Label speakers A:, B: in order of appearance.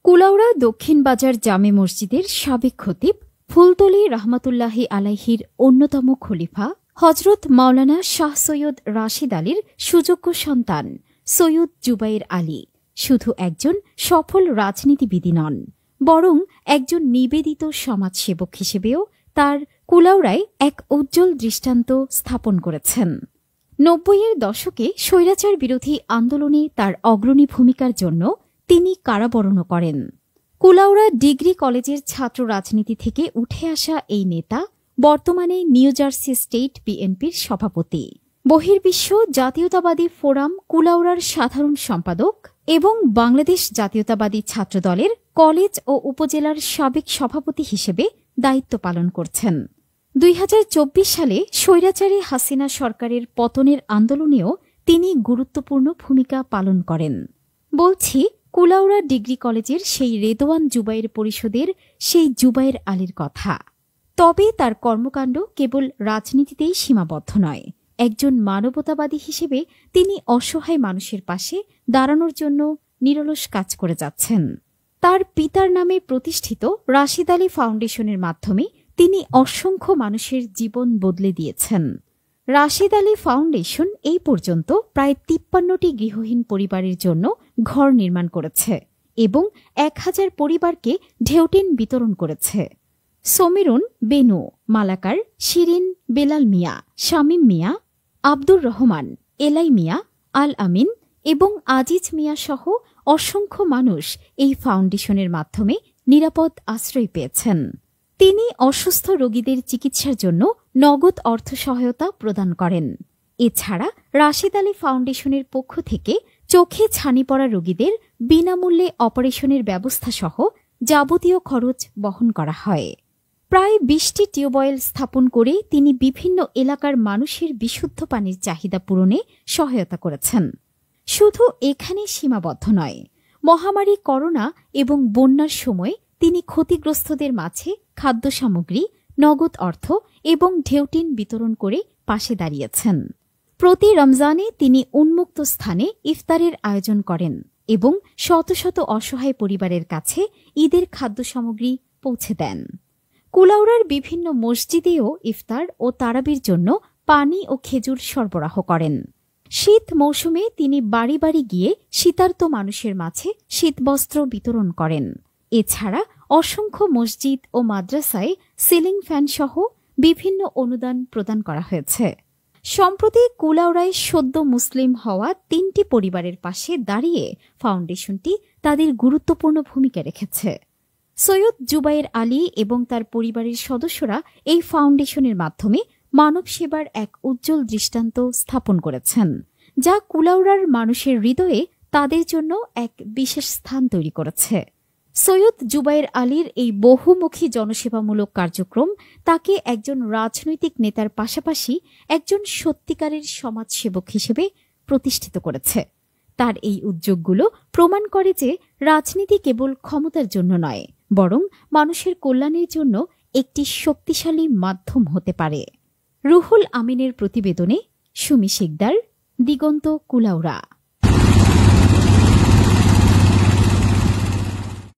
A: কুলাউড়া দক্ষিণ বাজার জামে মসজিদের সাবেক খতিব ফুলতলী রহমতুল্লাহি আলাইহির অন্যতম খলিফা হজরত মাওলানা শাহ সৈয়দ রাশিদ আলীর সুযোগ্য সন্তান সৈয়দ জুবায়ের আলী শুধু একজন সফল রাজনীতিবিদই নন, বরং একজন নিবেদিত সমাজসেবক হিসেবেও তার কুলাউড়ায় এক উজ্জ্বল দৃষ্টান্ত স্থাপন করেছেন। ৯০-এর দশকে স্বৈরাচার বিরোধী আন্দোলনে তার অগ্রণী ভূমিকার জন্য তিনি কারাবরণও করেন। কুলাউড়া ডিগ্রি কলেজের ছাত্র রাজনীতি থেকে উঠে আসা এই নেতা বর্তমানে নিউ জার্সি স্টেট বিএনপির সভাপতি, বহির্বিশ্ব জাতীয়তাবাদী ফোরাম কুলাউড়ার সাধারণ সম্পাদক এবং বাংলাদেশ জাতীয়তাবাদী ছাত্রদলের কলেজ ও উপজেলার সাবেক সভাপতি হিসেবে দায়িত্ব পালন করছেন। ২০২৪ সালে স্বৈরাচারী হাসিনা সরকারের পতনের আন্দোলনেও তিনি গুরুত্বপূর্ণ ভূমিকা পালন করেন। বলছি কুলাউড়া ডিগ্রি কলেজের সেই রেদওয়ান জুবায়ের পরিষদের সেই জুবায়ের আলীর কথা। তবে তার কর্মকাণ্ড কেবল রাজনীতিতেই সীমাবদ্ধ নয়। একজন মানবতাবাদী হিসেবে তিনি অসহায় মানুষের পাশে দাঁড়ানোর জন্য নিরলস কাজ করে যাচ্ছেন। তার পিতার নামে প্রতিষ্ঠিত রাশিদ আলী ফাউন্ডেশনের মাধ্যমে তিনি অসংখ্য মানুষের জীবন বদলে দিয়েছেন। রাশিদ আলী ফাউন্ডেশন এই পর্যন্ত প্রায় ৫৩টি গৃহহীন পরিবারের জন্য ঘর নির্মাণ করেছে এবং ১,০০০ পরিবারকে ঢেউটিন বিতরণ করেছে। সমীরুন, বেনু, মালাকার, শিরিন, বেলাল মিয়া, শামীম মিয়া, আব্দুর রহমান, এলাই মিয়া, আল আমিন এবং আজিজ মিয়া সহ অসংখ্য মানুষ এই ফাউন্ডেশনের মাধ্যমে নিরাপদ আশ্রয় পেয়েছেন। তিনি অসুস্থ রোগীদের চিকিৎসার জন্য নগদ অর্থ সহায়তা প্রদান করেন। এছাড়া রাশিদ আলী ফাউন্ডেশনের পক্ষ থেকে চোখে ছানি পড়া রোগীদের বিনামূল্যে অপারেশনের ব্যবস্থা সহ যাবতীয় খরচ বহন করা হয়। প্রায় ২০টি টিউবওয়েল স্থাপন করে তিনি বিভিন্ন এলাকার মানুষের বিশুদ্ধ পানির চাহিদা পূরণে সহায়তা করেছেন। শুধু এখানে সীমাবদ্ধ নয়, মহামারী করোনা এবং বন্যার সময় তিনি ক্ষতিগ্রস্তদের মাঝে খাদ্য সামগ্রী, নগদ অর্থ এবং ঢেউটিন বিতরণ করে পাশে দাঁড়িয়েছেন। প্রতি রমজানে তিনি উন্মুক্ত স্থানে ইফতারের আয়োজন করেন এবং শত শত অসহায় পরিবারের কাছে ঈদের খাদ্য সামগ্রী পৌঁছে দেন। কুলাউড়ার বিভিন্ন মসজিদেও ইফতার ও তারাবির জন্য পানি ও খেজুর সরবরাহ করেন। শীত মৌসুমে তিনি বাড়ি বাড়ি গিয়ে শীতার্ত মানুষের মাঝে শীতবস্ত্র বিতরণ করেন। এছাড়া অসংখ্য মসজিদ ও মাদ্রাসায় সিলিং ফ্যান সহ বিভিন্ন অনুদান প্রদান করা হয়েছে। সম্প্রতি কুলাউড়ায় সদ্য মুসলিম হওয়া ৩টি পরিবারের পাশে দাঁড়িয়ে ফাউন্ডেশনটি তাদের গুরুত্বপূর্ণ ভূমিকা রেখেছে। সৈয়দ জুবায়ের আলী এবং তার পরিবারের সদস্যরা এই ফাউন্ডেশনের মাধ্যমে মানব সেবার এক উজ্জ্বল দৃষ্টান্ত স্থাপন করেছেন, যা কুলাউড়ার মানুষের হৃদয়ে তাদের জন্য এক বিশেষ স্থান তৈরি করেছে। সৈয়দ জুবায়ের আলীর এই বহুমুখী জনসেবামূলক কার্যক্রম তাকে একজন রাজনৈতিক নেতার পাশাপাশি একজন সত্যিকারের সমাজসেবক হিসেবে প্রতিষ্ঠিত করেছে। তার এই উদ্যোগগুলো প্রমাণ করে যে রাজনীতি কেবল ক্ষমতার জন্য নয়, বরং মানুষের কল্যাণের জন্য একটি শক্তিশালী মাধ্যম হতে পারে। রুহুল আমিনের প্রতিবেদনে সুমি শিকদার, দিগন্ত, কুলাউড়া।